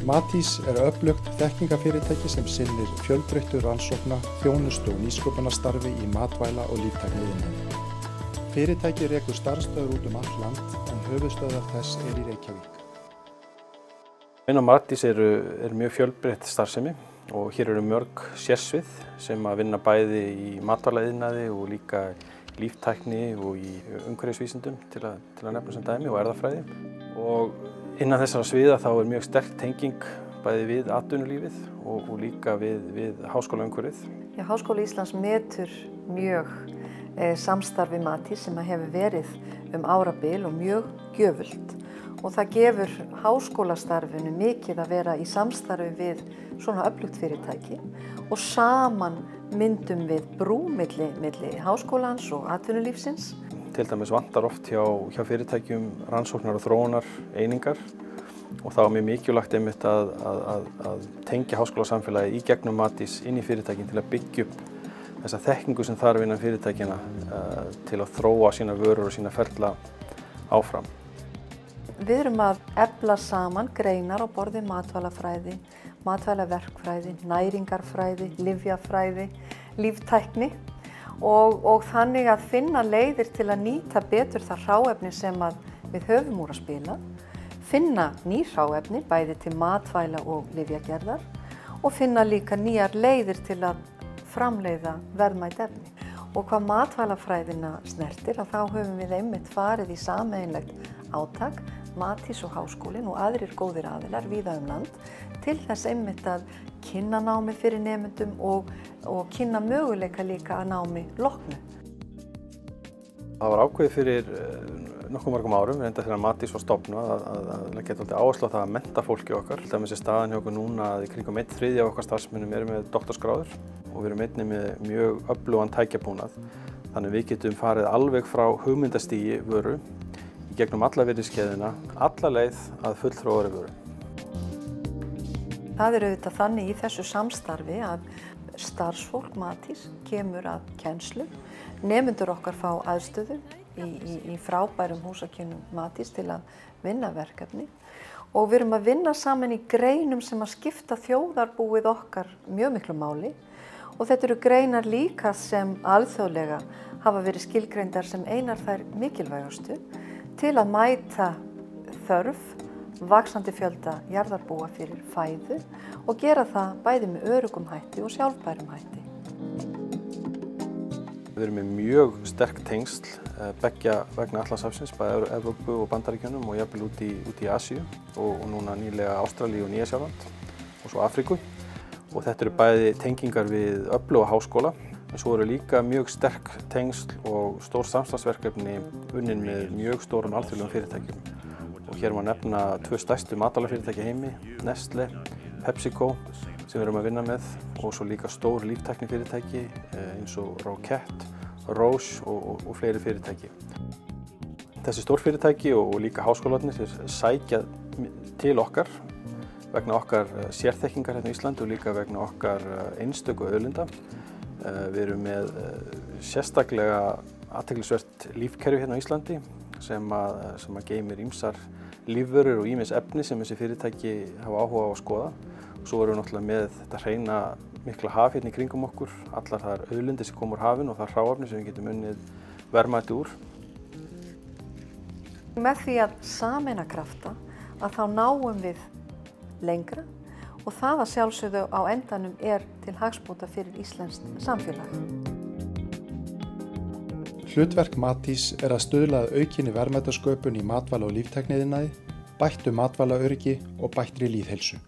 Matís öflugt þekkingarfyrirtæki sem sinnir fjölbreyttu rannsókna, þjónustu og nýsköpunarstarfi í matvæla- og líftækniiðnaði. Fyrirtækið rekur starfsstöðvar út allt land en höfuðstöðvar þess í Reykjavík. Innan Matís er mjög fjölbreytt starfsemi og hér eru mörg sérsvið sem að vinna bæði í matvælaiðnaði og líka líftækni og í umhverfisvísindum til að nefna sem dæmi og erfðafræði. Og innan þessara sviða þá er mjög sterk tenging bæði við atvinnulífið og líka við háskólaumhverfið. Já, Háskóli Íslands metur mjög samstarf við Matís sem hefur verið árabil og mjög gjöfult. Og það gefur háskólastarfinu mikið að vera í samstarfi við svona öflugt fyrirtæki og saman myndum við brú milli háskólans og atvinnulífsins. Til dæmis vantar oft hjá fyrirtækjum rannsóknar og þróunar einingar og þá er mjög mikilvægt einmitt að tengja háskólasamfélagi í gegnum Matís inn í fyrirtækin til að byggja upp þessa þekkingu sem þarf innan fyrirtækina til að þróa sína vörur og sína ferla áfram. Við erum að efla saman greinar á borði matvælafræði, matvælaverkfræði, næringarfræði, lyfjafræði, líftækni og þannig að finna leiðir til að nýta betur það hráefni sem við höfum úr að spila, finna ný hráefni bæði til matvæla og lyfjagerðar og finna líka nýjar leiðir til að framleiða verðmæt efni. Og hvað matvælafræðina snertir þá höfum við einmitt farið í sameiginlegt átak, Matís og Háskólinn og aðrir góðir aðilar víða land til þess einmitt að kynna námi fyrir nemendum og kynna möguleika líka að námi loknu. Það var ákveðið fyrir nokkuð mörgum árum, enda þegar Matís var stofnað að leggja áherslu á það að mennta fólki okkar. Til dæmis staðan hjá okkur núna að í kringum 1/3 af okkar starfsmönnum eru með doktorsgráður og við erum einnig með mjög öflugan tækjabúnað. Þannig við getum farið alveg frá hugmyndastigi vöru í gegnum alla virðiskeðjuna, alla leið að fullþróaðri vöru. Það er auðvitað þannig í þessu samstarfi að starfsfólk Matís kemur að kennslu. Nemendur okkar fá aðstöðu í frábærum húsakynnum Matís til að vinna verkefni og við erum að vinna saman í greinum sem að skipta þjóðarbúið okkar mjög miklu máli og þetta eru greinar líka sem alþjóðlega hafa verið skilgreindar sem einar þær mikilvægastu til að mæta þörf vaxandi fjölda jarðarbúa fyrir fæðu og gera það bæði með öruggum hætti og sjálfbærum hætti. Við erum með mjög sterk tengsl beggja vegna Atlantshafsins, bæði Evrópu og Bandaríkjunum og jafnvel út í Asíu og núna nýlega Ástralíu og Nýja-Sjáland og svo Afríku. Og þetta eru bæði tengingar við öfluga háskóla, en svo eru líka mjög sterk tengsl og stór samstarfsverkefni unnin með mjög stórum alþjóðlegum fyrirtækjum. Og hér má nefna 2 stærstu matvælafyrirtæki heimi, Nestlé, PepsiCo sem við erum að vinna með og svo líka stór líftæknifyrirtæki eins og Roquette, Roche og fleiri fyrirtæki. Þessi stórfyrirtæki og líka háskólarnir sækja til okkar vegna okkar sérþekkingar hérna í Íslandi og líka vegna okkar einstöku auðlinda. Við erum með sérstaklega athyglisvert lífkerfi hérna á Íslandi sem að geymir ýmsar lífvörur og ýmis efni sem þessi fyrirtæki hafa áhuga á að skoða. Svo erum við náttúrulega með þetta hreina mikla haf hérna í kringum okkur, allar þær auðlindir sem koma úr hafinu og það hráefni sem við getum unnið verðmæti úr. Með því að sameina krafta þá náum við lengra og það að sjálfsögðu á endanum til hagsbóta fyrir íslenskt samfélag. Hlutverk Matís að stuðla að aukinni verðmætasköpun í matvæla- og líftækniiðnaði, bættu matvælaöryggi og bættri lýðheilsu.